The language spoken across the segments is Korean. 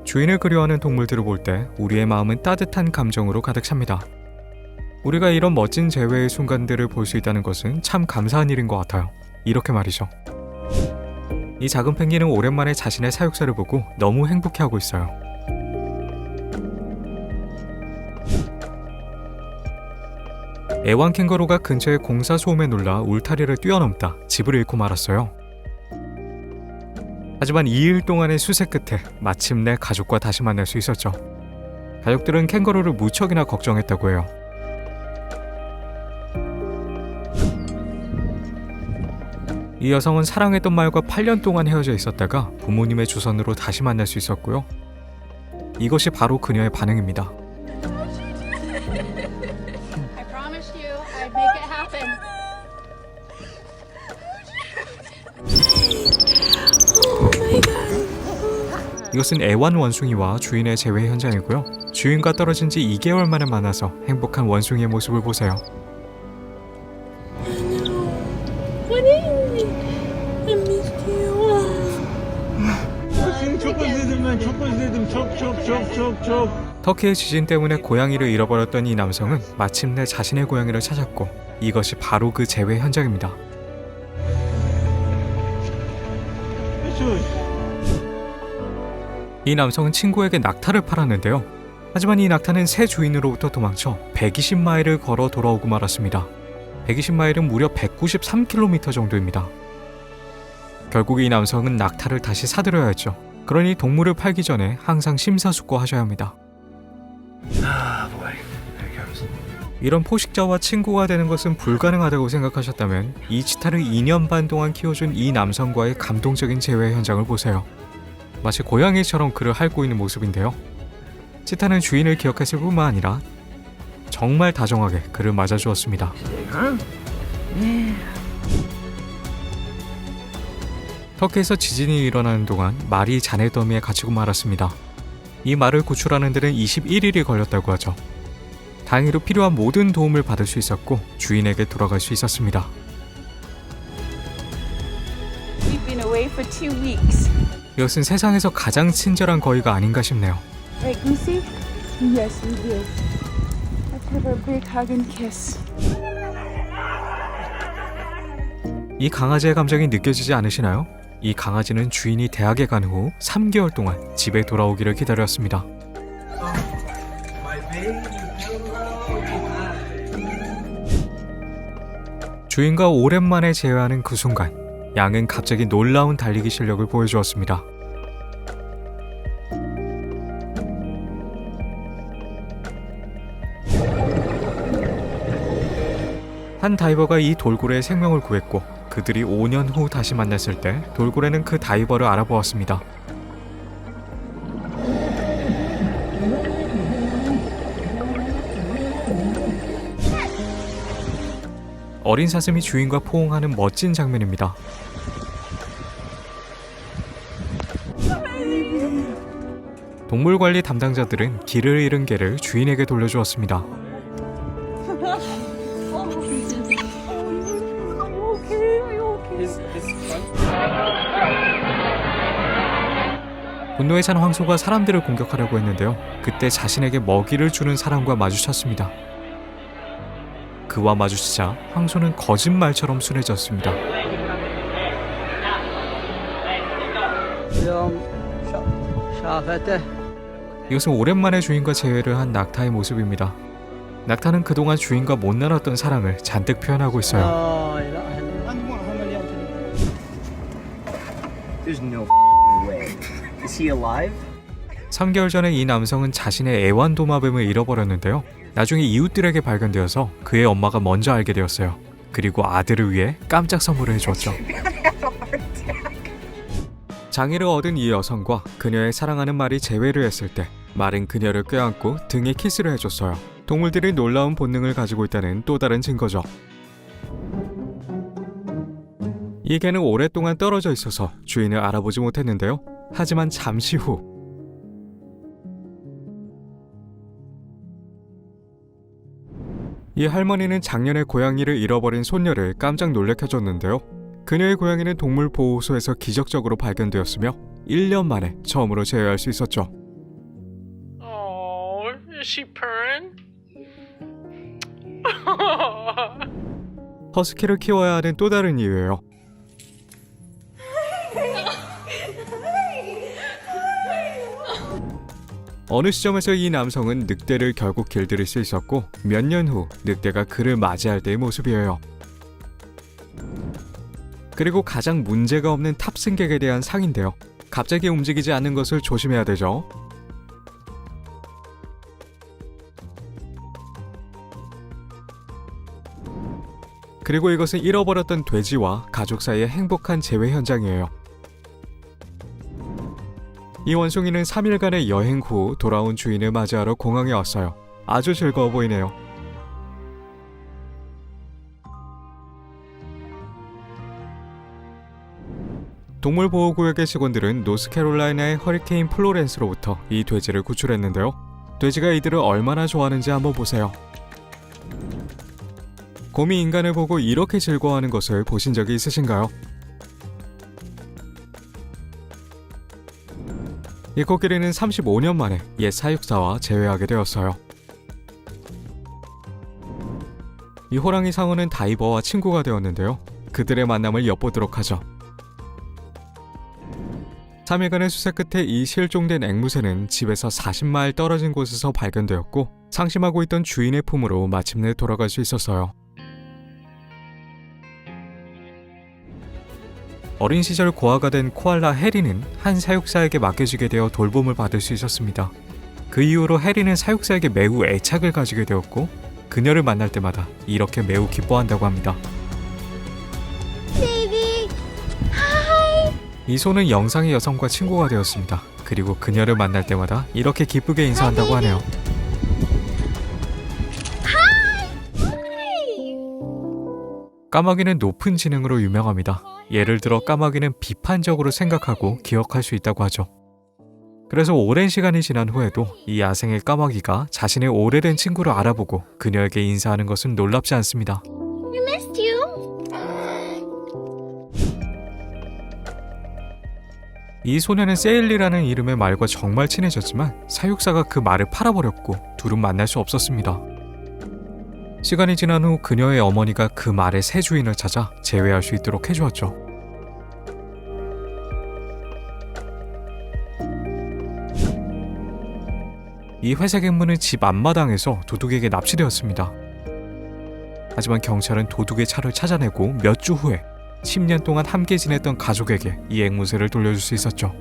주인을 그리워하는 동물들을 볼 때 우리의 마음은 따뜻한 감정으로 가득 찹니다. 우리가 이런 멋진 재회의 순간들을 볼 수 있다는 것은 참 감사한 일인 것 같아요. 이렇게 말이죠. 이 작은 펭귄은 오랜만에 자신의 사육사를 보고 너무 행복해하고 있어요. 애완 캥거루가 근처의 공사 소음에 놀라 울타리를 뛰어넘다 집을 잃고 말았어요. 하지만 2일 동안의 수색 끝에 마침내 가족과 다시 만날 수 있었죠. 가족들은 캥거루를 무척이나 걱정했다고 해요. 이 여성은 사랑했던 말과 8년 동안 헤어져 있었다가 부모님의 주선으로 다시 만날 수 있었고요. 이것이 바로 그녀의 반응입니다. 이것은 애완 원숭이와 주인의 재회 현장이고요. 주인과 떨어진 지 2개월 만에 만나서 행복한 원숭이의 모습을 보세요. 터키의 지진 때문에 고양이를 잃어버렸던 이 남성은 마침내 자신의 고양이를 찾았고 이것이 바로 그 재회 현장입니다. 이 남성은 친구에게 낙타를 팔았는데요. 하지만 이 낙타는 새 주인으로부터 도망쳐 120마일을 걸어 돌아오고 말았습니다. 120마일은 무려 193km 정도입니다. 결국 이 남성은 낙타를 다시 사들여야 했죠. 그러니 동물을 팔기 전에 항상 심사숙고하셔야 합니다. 이런 포식자와 친구가 되는 것은 불가능하다고 생각하셨다면 이 치타를 2년 반 동안 키워준 이 남성과의 감동적인 재회 현장을 보세요. 마치 고양이처럼 그를 핥고 있는 모습인데요. 치타는 주인을 기억했을 뿐만 아니라 정말 다정하게 그를 맞아주었습니다. 터키에서 지진이 일어나는 동안 말이 잔해 더미에 갇히고 말았습니다. 이 말을 구출하는 데는 21일이 걸렸다고 하죠. 다행히도 필요한 모든 도움을 받을 수 있었고 주인에게 돌아갈 수 있었습니다. We've been away for 2 weeks. 이것은 세상에서 가장 친절한 거위가 아닌가 싶네요. Right, Goosey? Yes, we did. Let's have a big hug and kiss. 이 강아지의 감정이 느껴지지 않으시나요? 이 강아지는 주인이 대학에 간 후 3개월 동안 집에 돌아오기를 기다렸습니다. 주인과 오랜만에 재회하는 그 순간, 양은 갑자기 놀라운 달리기 실력을 보여주었습니다. 한 다이버가 이 돌고래의 생명을 구했고 그들이 5년 후 다시 만났을 때 돌고래는 그 다이버를 알아보았습니다. 어린 사슴이 주인과 포옹하는 멋진 장면입니다. 동물관리 담당자들은 길을 잃은 개를 주인에게 돌려주었습니다. 분노에 찬 황소가 사람들을 공격하려고 했는데요. 그때 자신에게 먹이를 주는 사람과 마주쳤습니다. 그와 마주치자 황소는 거짓말처럼 순해졌습니다. 이것은 오랜만에 주인과 재회를 한 낙타의 모습입니다. 낙타는 그동안 주인과 못 나눴던 사랑을 잔뜩 표현하고 있어요. There's no way. Is he alive? 3개월 전에 이 남성은 자신의 애완도마뱀을 잃어버렸는데요. 나중에 이웃들에게 발견되어서 그의 엄마가 먼저 알게 되었어요. 그리고 아들을 위해 깜짝 선물을 해주었죠. 장애를 얻은 이 여성과 그녀의 사랑하는 말이 재회를 했을 때 말은 그녀를 껴안고 등에 키스를 해줬어요. 동물들이 놀라운 본능을 가지고 있다는 또 다른 증거죠. 이 개는 오랫동안 떨어져 있어서 주인을 알아보지 못했는데요. 하지만 잠시 후 이 할머니는 작년에 고양이를 잃어버린 손녀를 깜짝 놀래켜줬는데요. 그녀의 고양이는 동물보호소에서 기적적으로 발견되었으며 1년 만에 처음으로 재회할 수 있었죠. Is she purring? 허스키를 키워야 하는 또 다른 이유예요. 어느 시점에서 이 남성은 늑대를 결국 길들일 수 있었고 몇 년 후 늑대가 그를 맞이할 때의 모습이에요. 그리고 가장 문제가 없는 탑승객에 대한 상인데요. 갑자기 움직이지 않는 것을 조심해야 되죠. 그리고 이것은 잃어버렸던 돼지와 가족 사이의 행복한 재회 현장이에요. 이 원숭이는 3일간의 여행 후 돌아온 주인을 맞이하러 공항에 왔어요. 아주 즐거워 보이네요. 동물보호구역의 직원들은 노스캐롤라이나의 허리케인 플로렌스로부터 이 돼지를 구출했는데요. 돼지가 이들을 얼마나 좋아하는지 한번 보세요. 곰이 인간을 보고 이렇게 즐거워하는 것을 보신 적이 있으신가요? 이 코끼리는 35년 만에 옛 사육사와 재회하게 되었어요. 이 호랑이 상어는 다이버와 친구가 되었는데요. 그들의 만남을 엿보도록 하죠. 3일간의 수색 끝에 이 실종된 앵무새는 집에서 40마일 떨어진 곳에서 발견되었고 상심하고 있던 주인의 품으로 마침내 돌아갈 수 있었어요. 어린 시절 고아가 된 코알라 해리는 한 사육사에게 맡겨지게 되어 돌봄을 받을 수 있었습니다. 그 이후로 해리는 사육사에게 매우 애착을 가지게 되었고 그녀를 만날 때마다 이렇게 매우 기뻐한다고 합니다. 이 소는 영상의 여성과 친구가 되었습니다. 그리고 그녀를 만날 때마다 이렇게 기쁘게 인사한다고 하네요. 까마귀는 높은 지능으로 유명합니다. 예를 들어 까마귀는 비판적으로 생각하고 기억할 수 있다고 하죠. 그래서 오랜 시간이 지난 후에도 이 야생의 까마귀가 자신의 오래된 친구를 알아보고 그녀에게 인사하는 것은 놀랍지 않습니다. We missed you. 이 소녀는 세일리라는 이름의 말과 정말 친해졌지만 사육사가 그 말을 팔아버렸고 둘은 만날 수 없었습니다. 시간이 지난 후 그녀의 어머니가 그 말의 새 주인을 찾아 재회할 수 있도록 해주었죠. 이 회색 앵무는 집 앞마당에서 도둑에게 납치되었습니다. 하지만 경찰은 도둑의 차를 찾아내고 몇 주 후에 10년 동안 함께 지냈던 가족에게 이 앵무새를 돌려줄 수 있었죠.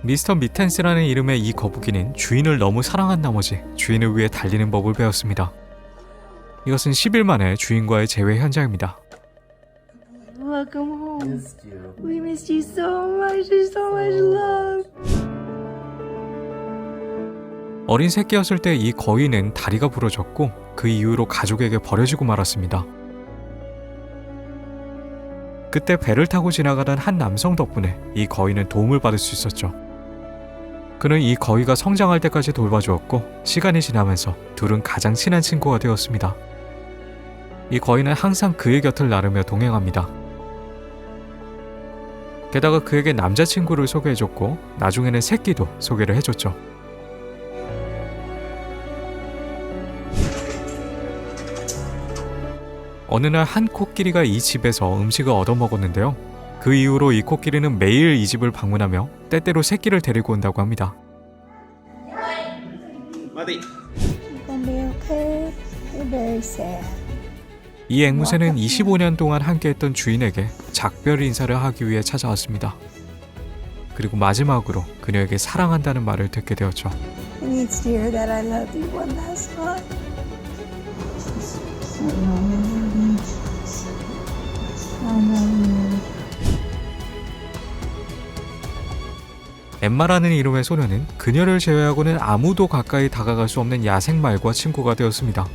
미스터 미텐스라는 이름의 이 거북이는 주인을 너무 사랑한 나머지 주인을 위해 달리는 법을 배웠습니다. 이것은 10일 만에 주인과의 재회 현장입니다. Welcome home. Missed you. We missed you so much. There's so much love. 어린 새끼였을 때 이 거위는 다리가 부러졌고 그 이후로 가족에게 버려지고 말았습니다. 그때 배를 타고 지나가던 한 남성 덕분에 이 거위는 도움을 받을 수 있었죠. 그는 이 거위가 성장할 때까지 돌봐주었고 시간이 지나면서 둘은 가장 친한 친구가 되었습니다. 이 거위는 항상 그의 곁을 나르며 동행합니다. 게다가 그에게 남자친구를 소개해줬고 나중에는 새끼도 소개를 해줬죠. 어느 날 한 코끼리가 이 집에서 음식을 얻어먹었는데요. 그 이후로 이 코끼리는 매일 이 집을 방문하며 때때로 새끼를 데리고 온다고 합니다. Buddy. You're gonna be okay. You're very sad. 이 앵무새는 25년 동안 함께했던 주인에게 작별 인사를 하기 위해 찾아왔습니다. 그리고 마지막으로 그녀에게 사랑한다는 말을 듣게 되었죠. He needs to hear that I love you one last time. I love you. 엠마라는 이름의 소녀는 그녀를 제외하고는 아무도 가까이 다가갈 수 없는 야생말과 친구가 되었습니다.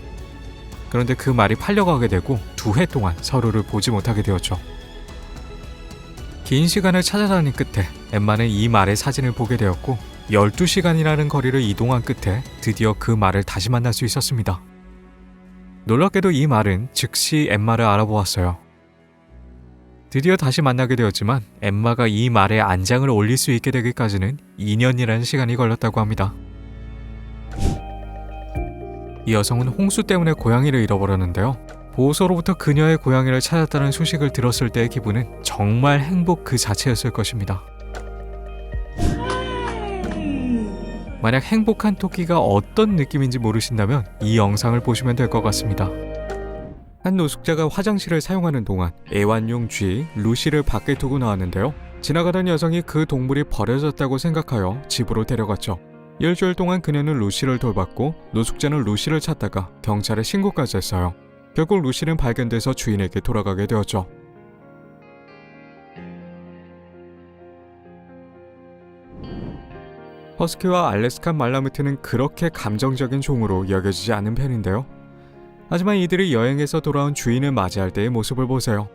그런데 그 말이 팔려가게 되고 2해 동안 서로를 보지 못하게 되었죠. 긴 시간을 찾아다닌 끝에 엠마는 이 말의 사진을 보게 되었고 12시간이라는 거리를 이동한 끝에 드디어 그 말을 다시 만날 수 있었습니다. 놀랍게도 이 말은 즉시 엠마를 알아보았어요. 드디어 다시 만나게 되었지만 엠마가 이 말에 안장을 올릴 수 있게 되기까지는 2년이라는 시간이 걸렸다고 합니다. 이 여성은 홍수 때문에 고양이를 잃어버렸는데요. 보호소로부터 그녀의 고양이를 찾았다는 소식을 들었을 때의 기분은 정말 행복 그 자체였을 것입니다. 만약 행복한 토끼가 어떤 느낌인지 모르신다면 이 영상을 보시면 될 것 같습니다. 한 노숙자가 화장실을 사용하는 동안 애완용 쥐 루시를 밖에 두고 나왔는데요. 지나가던 여성이 그 동물이 버려졌다고 생각하여 집으로 데려갔죠. 일주일 동안 그녀는 루시를 돌봤고 노숙자는 루시를 찾다가 경찰에 신고까지 했어요. 결국 루시는 발견돼서 주인에게 돌아가게 되었죠. 허스키와 알래스칸 말라무트는 그렇게 감정적인 종으로 여겨지지 않은 편인데요. 하지만 이들이 여행에서 돌아온 주인을 맞이할 때의 모습을 보세요.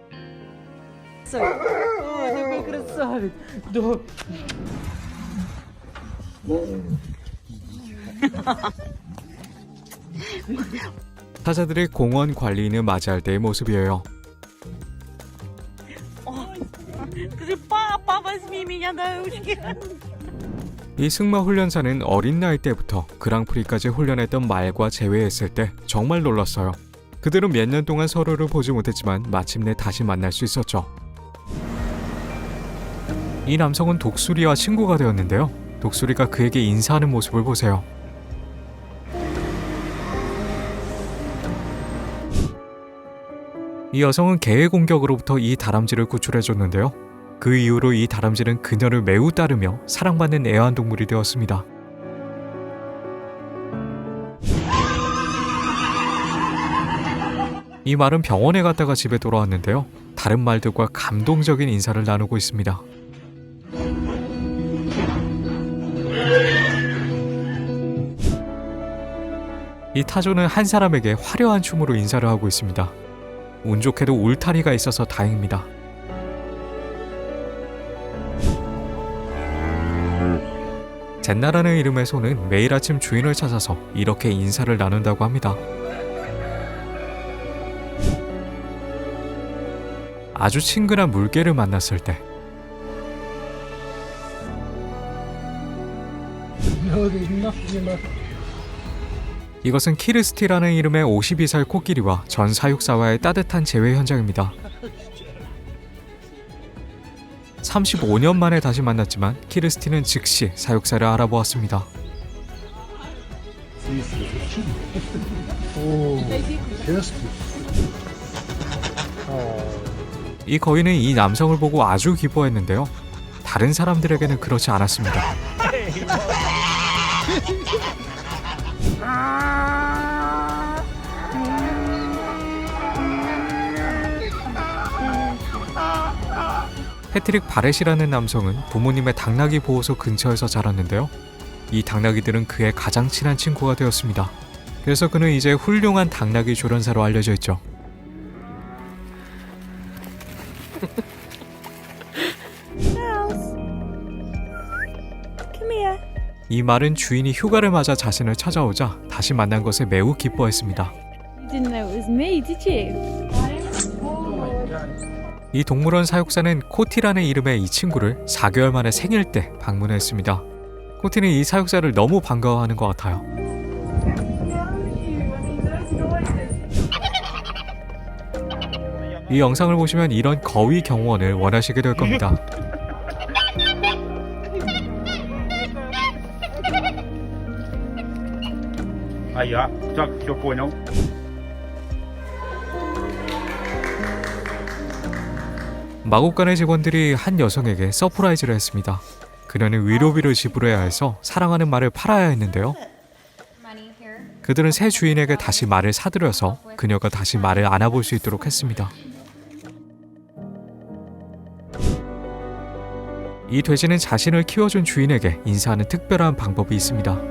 사자들이 공원 관리인을 맞이할 때의 모습이에요. 이 승마 훈련사는 어린 나이 때부터 그랑프리까지 훈련했던 말과 재회했을 때 정말 놀랐어요. 그들은 몇 년 동안 서로를 보지 못했지만 마침내 다시 만날 수 있었죠. 이 남성은 독수리와 친구가 되었는데요. 독수리가 그에게 인사하는 모습을 보세요. 이 여성은 개의 공격으로부터 이 다람쥐를 구출해줬는데요. 그 이후로 이 다람쥐는 그녀를 매우 따르며 사랑받는 애완동물이 되었습니다. 이 말은 병원에 갔다가 집에 돌아왔는데요. 다른 말들과 감동적인 인사를 나누고 있습니다. 이 타조는 한 사람에게 화려한 춤으로 인사를 하고 있습니다. 운 좋게도 울타리가 있어서 다행입니다. 젠나라는 이름의 소는 매일 아침 주인을 찾아서 이렇게 인사를 나눈다고 합니다. 아주 친근한 물개를 만났을 때, 이것은 키르스티라는 이름의 52살 코끼리와 전 사육사와의 따뜻한 재회 현장입니다. 35년 만에 다시 만났지만 키르스티는 즉시 사육사를 알아보았습니다. 이 거인은 이 남성을 보고 아주 기뻐했는데요. 다른 사람들에게는 그렇지 않았습니다. 패트릭 바렛이라는 남성은 부모님의 당나귀 보호소 근처에서 자랐는데요. 이 당나귀들은 그의 가장 친한 친구가 되었습니다. 그래서 그는 이제 훌륭한 당나귀 조련사로 알려져 있죠. 이 말은 주인이 휴가를 맞아 자신을 찾아오자 다시 만난 것에 매우 기뻐했습니다. You didn't know it was me, did you? 이 동물원 사육사는 코티라는 이름의 이 친구를 4개월 만에 생일 때 방문했습니다. 코티는 이 사육사를 너무 반가워하는 것 같아요. 이 영상을 보시면 이런 거위 경원을 원하시게 될 겁니다. Aia, tak to poнял. 마곡간의 직원들이 한 여성에게 서프라이즈를 했습니다. 그녀는 위로비를 지불해야 해서 사랑하는 말을 팔아야 했는데요. 그들은 새 주인에게 다시 말을 사들여서 그녀가 다시 말을 안아볼 수 있도록 했습니다. 이 돼지는 자신을 키워준 주인에게 인사하는 특별한 방법이 있습니다.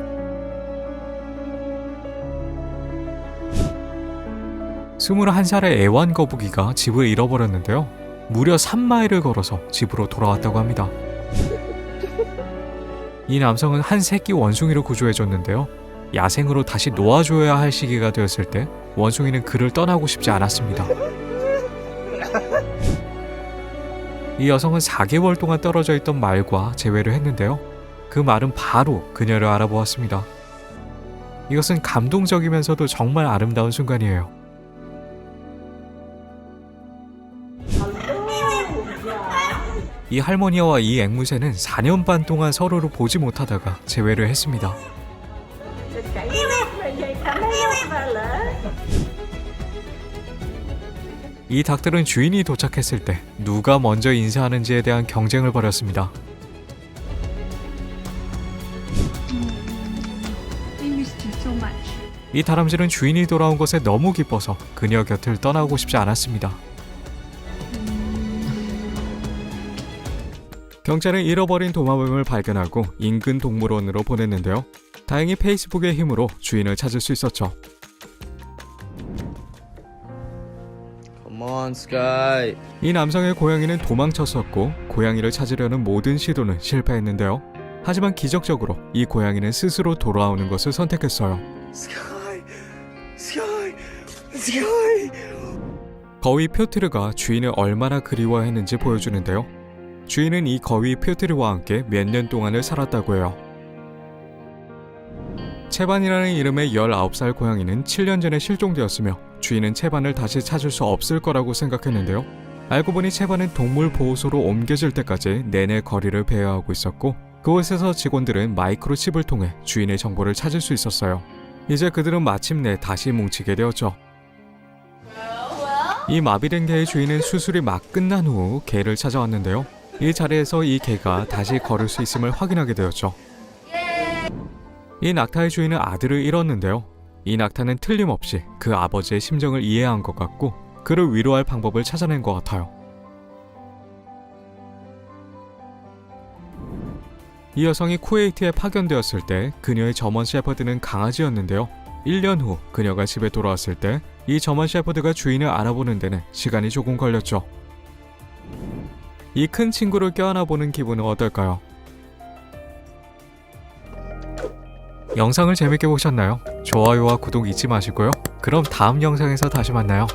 스물한 살의 애완 거북이가 집을 잃어버렸는데요. 무려 3마일을 걸어서 집으로 돌아왔다고 합니다. 이 남성은 한 새끼 원숭이를 구조해줬는데요. 야생으로 다시 놓아줘야 할 시기가 되었을 때 원숭이는 그를 떠나고 싶지 않았습니다. 이 여성은 4개월 동안 떨어져 있던 말과 재회를 했는데요. 그 말은 바로 그녀를 알아보았습니다. 이것은 감동적이면서도 정말 아름다운 순간이에요. 이 할머니와 이 앵무새는 4년 반 동안 서로를 보지 못하다가 재회를 했습니다. 이 닭들은 주인이 도착했을 때 누가 먼저 인사하는지에 대한 경쟁을 벌였습니다. I missed you so much. 이 다람쥐는 주인이 돌아온 것에 너무 기뻐서 그녀 곁을 떠나고 싶지 않았습니다. 경찰은 잃어버린 도마뱀을 발견하고 인근 동물원으로 보냈는데요. 다행히 페이스북의 힘으로 주인을 찾을 수 있었죠. Come on, Sky. 이 남성의 고양이는 도망쳤었고 고양이를 찾으려는 모든 시도는 실패했는데요. 하지만 기적적으로 이 고양이는 스스로 돌아오는 것을 선택했어요. Sky. Sky. Sky. 거위 퓨트르가 주인을 얼마나 그리워했는지 보여주는데요. 주인은 이 거위 퓨트르와 함께 몇 년 동안을 살았다고 해요. 채반이라는 이름의 19살 고양이는 7년 전에 실종되었으며 주인은 채반을 다시 찾을 수 없을 거라고 생각했는데요. 알고 보니 채반은 동물 보호소로 옮겨질 때까지 내내 거리를 배회하고 있었고 그곳에서 직원들은 마이크로칩을 통해 주인의 정보를 찾을 수 있었어요. 이제 그들은 마침내 다시 뭉치게 되었죠. 이 마비된 개의 주인은 수술이 막 끝난 후 개를 찾아왔는데요. 이 자리에서 이 개가 다시 걸을 수 있음을 확인하게 되었죠. 이 낙타의 주인은 아들을 잃었는데요. 이 낙타는 틀림없이 그 아버지의 심정을 이해한 것 같고 그를 위로할 방법을 찾아낸 것 같아요. 이 여성이 쿠웨이트에 파견되었을 때 그녀의 저먼 셰퍼드는 강아지였는데요. 1년 후 그녀가 집에 돌아왔을 때 이 저먼 셰퍼드가 주인을 알아보는 데는 시간이 조금 걸렸죠. 이 큰 친구를 껴안아 보는 기분은 어떨까요? 영상을 재밌게 보셨나요? 좋아요와 구독 잊지 마시고요. 그럼 다음 영상에서 다시 만나요.